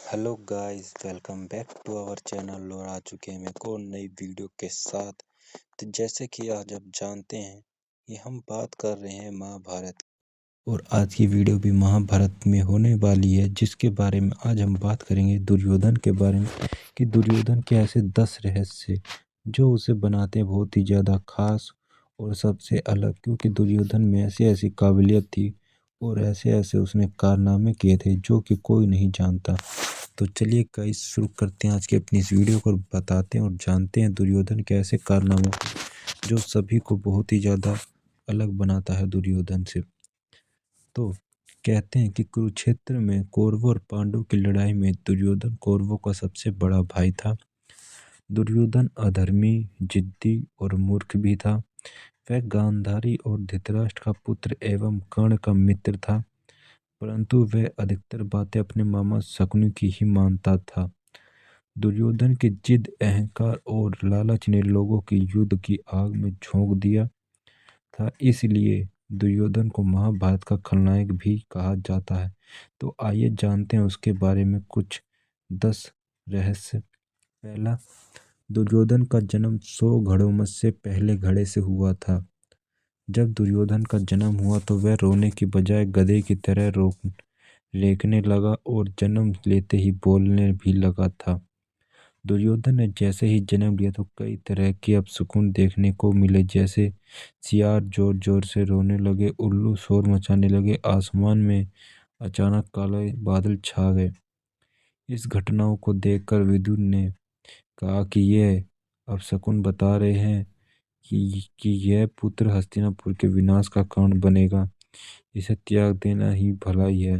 Hello guys, welcome back to our channel. और आ चुके हैं एक और नई वीडियो के साथ। तो जैसे कि आज आप जानते हैं कि हम बात कर रहे हैं महाभारत, और आज की वीडियो भी महाभारत में होने वाली है, जिसके बारे में आज हम बात करेंगे दुर्योधन के बारे में कि दुर्योधन के ऐसे 10 रहस्य जो उसे बनाते हैं बहुत ही ज़्यादा खास और सबसे अलग, क्योंकि दुर्योधन में ऐसी ऐसी काबिलियत थी और ऐसे ऐसे उसने कारनामे किए थे जो कि कोई नहीं जानता। तो चलिए गाइस, शुरू करते हैं आज की अपनी इस वीडियो को, बताते हैं और जानते हैं दुर्योधन के ऐसे कारनामों जो सभी को बहुत ही ज़्यादा अलग बनाता है दुर्योधन से। तो कहते हैं कि कुरुक्षेत्र में कौरवों और पांडवों की लड़ाई में दुर्योधन कौरवों का सबसे बड़ा भाई था। दुर्योधन अधर्मी, जिद्दी और मूर्ख भी था। वह गांधारी और धृतराष्ट्र का पुत्र एवं कर्ण का मित्र था, परंतु वह अधिकतर बातें अपने मामा शकुनी की ही मानता था। दुर्योधन की जिद, अहंकार और लालच ने लोगों की युद्ध की आग में झोंक दिया था, इसलिए दुर्योधन को महाभारत का खलनायक भी कहा जाता है। तो आइए जानते हैं उसके बारे में कुछ 10 रहस्य। पहला, दुर्योधन का जन्म 100 घड़ों में से पहले घड़े से हुआ था। जब दुर्योधन का जन्म हुआ तो वह रोने की बजाय गधे की तरह रेंकने लगा और जन्म लेते ही बोलने भी लगा था। दुर्योधन ने जैसे ही जन्म लिया तो कई तरह के अपशकुन देखने को मिले, जैसे सियार जोर जोर से रोने लगे, उल्लू शोर मचाने लगे, आसमान में अचानक काले बादल छा गए। इस घटनाओं को देखकर विदुर ने कहा कि यह अपशकुन बता रहे हैं कि यह पुत्र हस्तिनापुर के विनाश का कारण बनेगा। इसे त्याग देना ही भलाई है।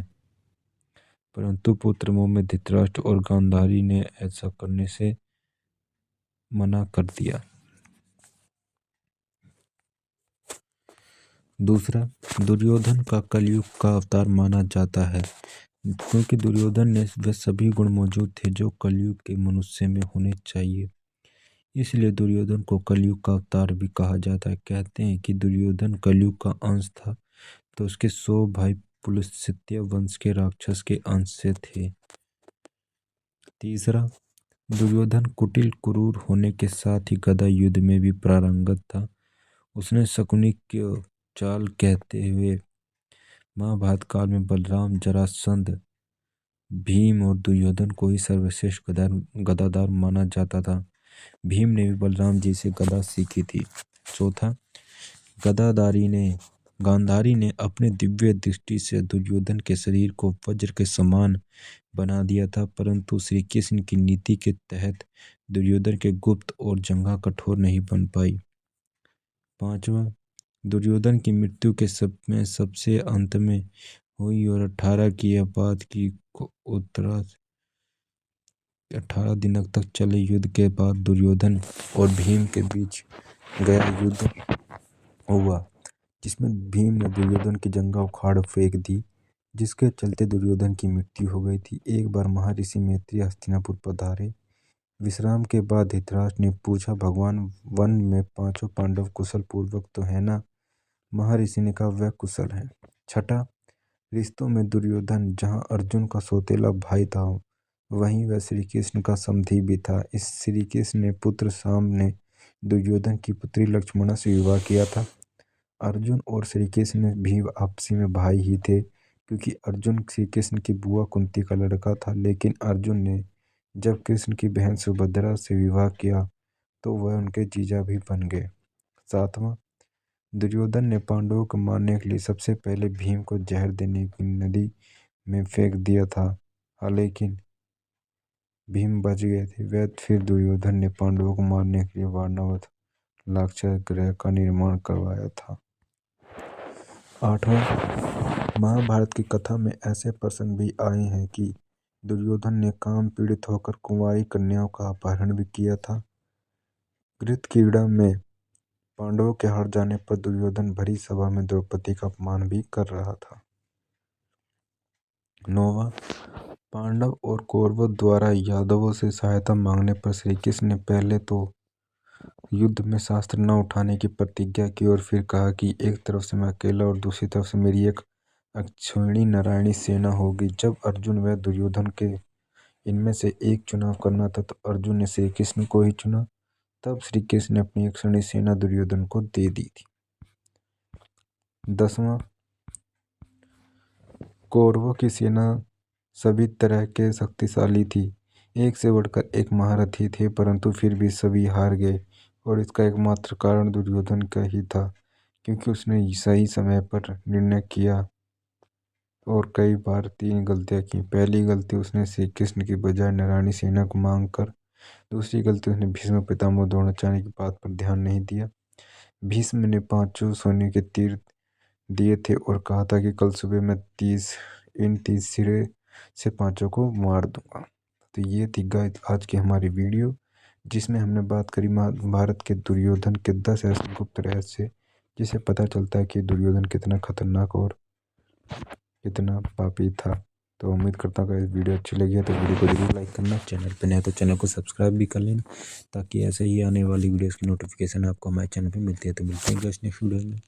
परंतु पुत्र मोह में धृतराष्ट्र और गांधारी ने ऐसा करने से मना कर दिया। दूसरा, दुर्योधन का कलयुग का अवतार माना जाता है, क्योंकि दुर्योधन में वे सभी गुण मौजूद थे जो कलयुग के मनुष्य में होने चाहिए। इसलिए दुर्योधन को कलयुग का अवतार भी कहा जाता है। कहते हैं कि दुर्योधन कलयुग का अंश था, तो उसके 100 भाई पुलस्त्य वंश के राक्षस के अंश से थे। तीसरा, दुर्योधन कुटिल क्रूर होने के साथ ही गदा युद्ध में भी पारंगत था। उसने शकुनी की चाल कहते हुए महाभारत काल में बलराम, जरासंध, भीम और दुर्योधन को ही सर्वश्रेष्ठ गदादार माना जाता था। भीम ने भी बलराम जी से गदा सीखी थी। चौथा, गांधारी ने अपने दिव्य दृष्टि से दुर्योधन के शरीर को वज्र के समान बना दिया था, परंतु श्री कृष्ण की नीति के तहत दुर्योधन के गुप्त और जंघा कठोर नहीं बन पाई। पांचवा, दुर्योधन की मृत्यु के समय सबसे अंत में हुई और 18 की यह बात की उत्तरा 18 दिनों तक चले युद्ध के बाद दुर्योधन और भीम के बीच गया युद्ध हुआ, जिसमें भीम ने दुर्योधन की जंघा उखाड़ फेंक दी, जिसके चलते दुर्योधन की मृत्यु हो गई थी। एक बार महर्षि मैत्री हस्तिनापुर पधारे। विश्राम के बाद धृतराष्ट्र ने पूछा, भगवान, वन में 5 पांडव कुशल पूर्वक तो है ना? महर्षि ने कहा, वह कुशल है। छठा, रिश्तों में दुर्योधन जहाँ अर्जुन का सौतेला भाई था, वहीं वह श्री कृष्ण का समधी भी था। इस श्री कृष्ण ने पुत्र शाम ने दुर्योधन की पुत्री लक्ष्मणा से विवाह किया था। अर्जुन और श्री कृष्ण भी आपसी में भाई ही थे, क्योंकि अर्जुन श्री कृष्ण की बुआ कुंती का लड़का था, लेकिन अर्जुन ने जब कृष्ण की बहन सुभद्रा से विवाह किया तो वह उनके जीजा भी बन गए। सातवां, दुर्योधन ने पांडवों को मारने के लिए सबसे पहले भीम को जहर देने की नदी में फेंक दिया था, हालांकि भीम बच गए थे। वह फिर दुर्योधन ने पांडवों को मारने के लिए वारणावत राक्षस ग्रह का निर्माण करवाया था। आठवां, महाभारत की कथा में ऐसे प्रसंग भी आए हैं कि दुर्योधन ने काम पीड़ित होकर कुंवारी कन्याओं का अपहरण भी किया था। कृतक्रीड़ा में पांडवों के हार जाने पर दुर्योधन भरी सभा में द्रौपदी का अपमान भी कर रहा था। नौवां, पांडव और कौरवों द्वारा यादवों से सहायता मांगने पर श्री कृष्ण ने पहले तो युद्ध में शस्त्र न उठाने की प्रतिज्ञा की और फिर कहा कि एक तरफ से मैं अकेला और दूसरी तरफ से मेरी एक अक्षौहिणी नारायणी सेना होगी। जब अर्जुन व दुर्योधन के इनमें से एक चुनाव करना था तो अर्जुन ने श्री कृष्ण को ही चुना। तब श्री कृष्ण ने अपनी 100वीं सेना दुर्योधन को दे दी थी। 10वां, कौरवों की सेना सभी तरह के शक्तिशाली थी, एक से बढ़कर एक महारथी थे, परंतु फिर भी सभी हार गए। और इसका एकमात्र कारण दुर्योधन का ही था, क्योंकि उसने सही समय पर निर्णय किया और कई बार 3 गलतियां की। पहली गलती, उसने श्री कृष्ण की बजाय नारायणी सेना को मांगकर। दूसरी गलती, उसने भीष्म पितामह द्रोणाचार्य की बात पर ध्यान नहीं दिया। भीष्म ने 5 सोने के तीर दिए थे और कहा था कि कल सुबह मैं 30 सिरे से 5 को मार दूंगा। तो ये थी गाइस आज की हमारी वीडियो, जिसमें हमने बात करी महाभारत के दुर्योधन के 10 ऐसे गुप्त रहस्य, जिसे पता चलता है कि दुर्योधन कितना खतरनाक और कितना पापी था। तो उम्मीद करता हूँ इस वीडियो अच्छी लगी है तो वीडियो को जरूर लाइक करना, चैनल पर नया तो चैनल को सब्सक्राइब भी कर लेना, ताकि ऐसे ही आने वाली वीडियोस की नोटिफिकेशन आपको हमारे चैनल पे मिलती है। तो मिलते हैं नेक्स्ट वीडियो में।